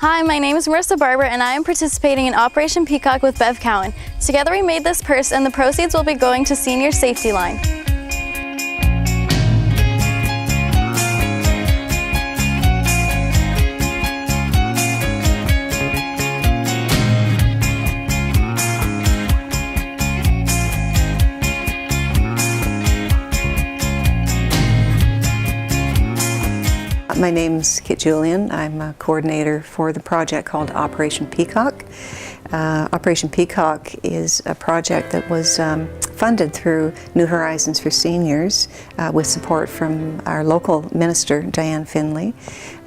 Hi, my name is Marissa Barber and I am participating in Operation Peacock with Bev Cowan. Together we made this purse and the proceeds will be going to Senior Safety Line. My name's Kit Julian. I'm a coordinator for the project called Operation Peacock. Operation Peacock is a project that was funded through New Horizons for Seniors with support from our local minister, Diane Finley.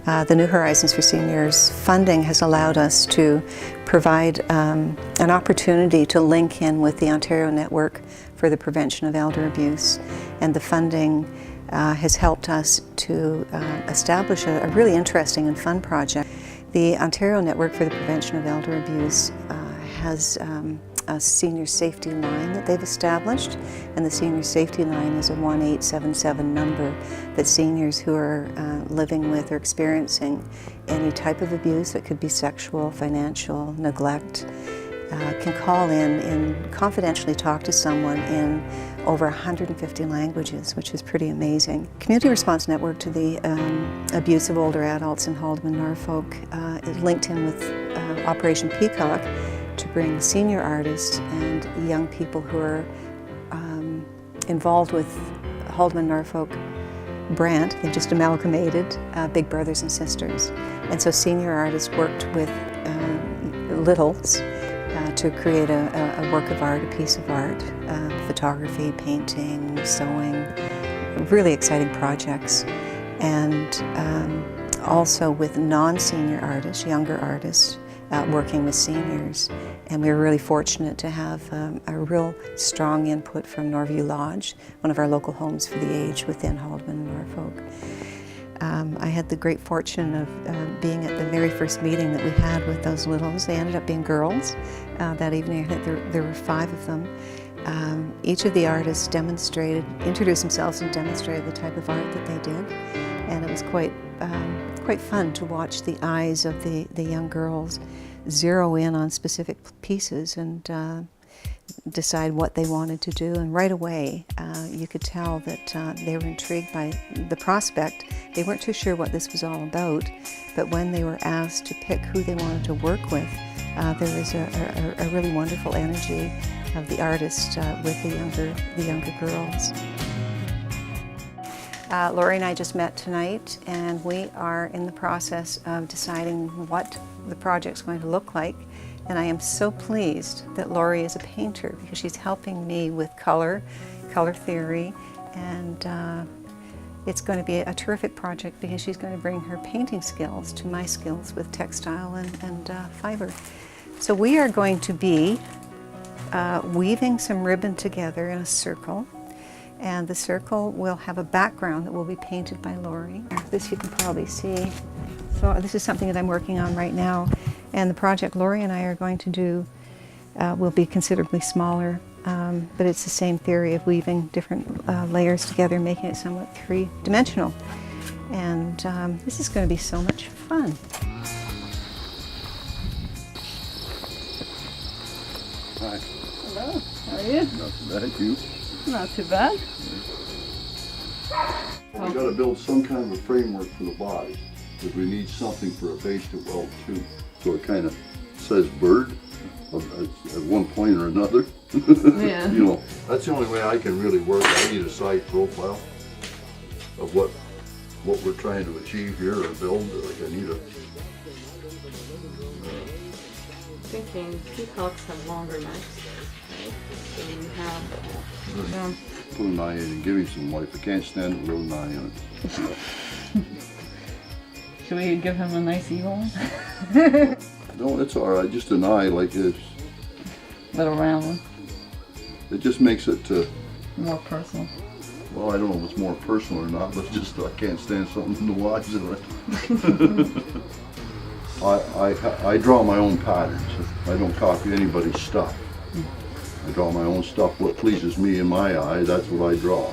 The New Horizons for Seniors funding has allowed us to provide an opportunity to link in with the Ontario Network for the Prevention of Elder Abuse, and the funding has helped us to establish a really interesting and fun project. The Ontario Network for the Prevention of Elder Abuse has a senior safety line that they've established, and the senior safety line is a 1-877 number that seniors who are living with or experiencing any type of abuse, that could be sexual, financial, neglect, can call in and confidentially talk to someone in over 150 languages, which is pretty amazing. Community Response Network to the abuse of older adults in Haldeman, Norfolk is linked in with Operation Peacock to bring senior artists and young people who are involved with Haldeman, Norfolk Brant. They've just amalgamated Big Brothers and Sisters. And so senior artists worked with littles to create a work of art, a piece of art, photography, painting, sewing, really exciting projects. And also with non-senior artists, younger artists, working with seniors. And we were really fortunate to have a real strong input from Norview Lodge, one of our local homes for the aged within Haldeman and Norfolk. I had the great fortune of being at the very first meeting that we had with those littles. They ended up being girls that evening. I think there were 5 of them. Each of the artists introduced themselves and demonstrated the type of art that they did. And it was quite fun to watch the eyes of the young girls zero in on specific pieces and decide what they wanted to do, and right away you could tell that they were intrigued by the prospect. They weren't too sure what this was all about, but when they were asked to pick who they wanted to work with, there was a really wonderful energy of the artist with the younger girls. Laurie and I just met tonight, and we are in the process of deciding what the project's going to look like. And I am so pleased that Laurie is a painter, because she's helping me with color theory, and it's going to be a terrific project because she's going to bring her painting skills to my skills with textile and fiber. So we are going to be weaving some ribbon together in a circle, and the circle will have a background that will be painted by Laurie. This you can probably see. So this is something that I'm working on right now. And the project Laurie and I are going to do will be considerably smaller, but it's the same theory of weaving different layers together, making it somewhat three-dimensional. And this is going to be so much fun. Hi. Hello, how are you? Not too bad, you? Not too bad. We got to build some kind of a framework for the body, because we need something for a base to weld to. So it kind of says bird at one point or another. Yeah. You know, that's the only way I can really work. I need a side profile of what we're trying to achieve here or build. Like I need a. Thinking peacocks have longer necks, right? So you have. Put an eye in and give him some life. I can't stand it with an eye in it. Should we give him a nice evil? No, it's all right. Just an eye like this. Little round one. It just makes it. More personal. Well, I don't know if it's more personal or not, but just I can't stand something to watch it. I draw my own patterns. I don't copy anybody's stuff. I draw my own stuff. What pleases me in my eye, that's what I draw.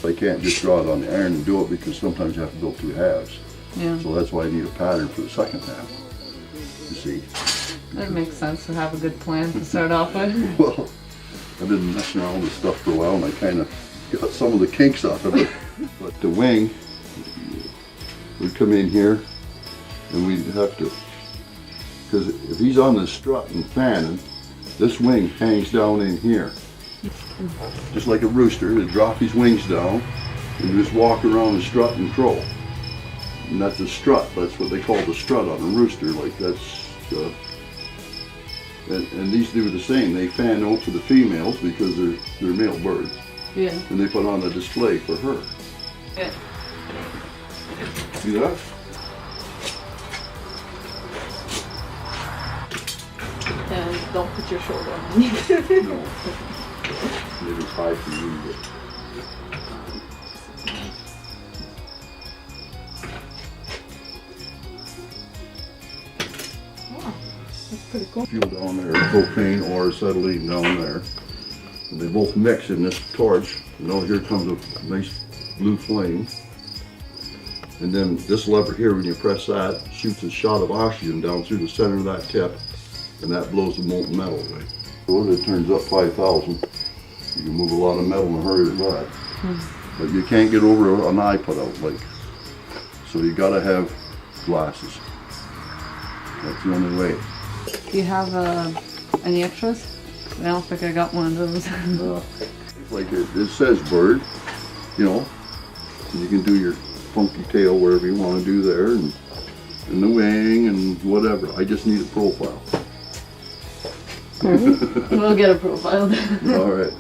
I can't just draw it on the iron and do it, because sometimes you have to build 2 halves. Yeah. So that's why I need a pattern for the second half. you see. That makes sense to have a good plan to start off with. Well, I've been messing around with stuff for a while and I kind of got some of the kinks out of it. But the wing, we'd come in here and we'd have to, because if he's on the strut and fanning, this wing hangs down in here. Just like a rooster, he'd drop his wings down and just walk around the strut and crow. And that's a strut, that's what they call the strut on a rooster, like that's, and these do the same. They fan out to the females because they're male birds. Yeah. And they put on a display for her. Yeah. See that? And don't put your shoulder on me. No. Maybe it's high for you, but. That's pretty cool. Fuel down there, propane or acetylene down there. And they both mix in this torch. You know, here comes a nice blue flame. And then this lever here, when you press that, shoots a shot of oxygen down through the center of that tip, and that blows the molten metal away. So it turns up 5,000. You can move a lot of metal in a hurry with that. But you can't get over an eye put out, like. So you gotta have glasses. That's the only way. Do you have any extras? I don't think I got one of those. Like it says bird, you know, and you can do your funky tail wherever you want to do there, and the wing and whatever. I just need a profile. We'll get a profile. All right.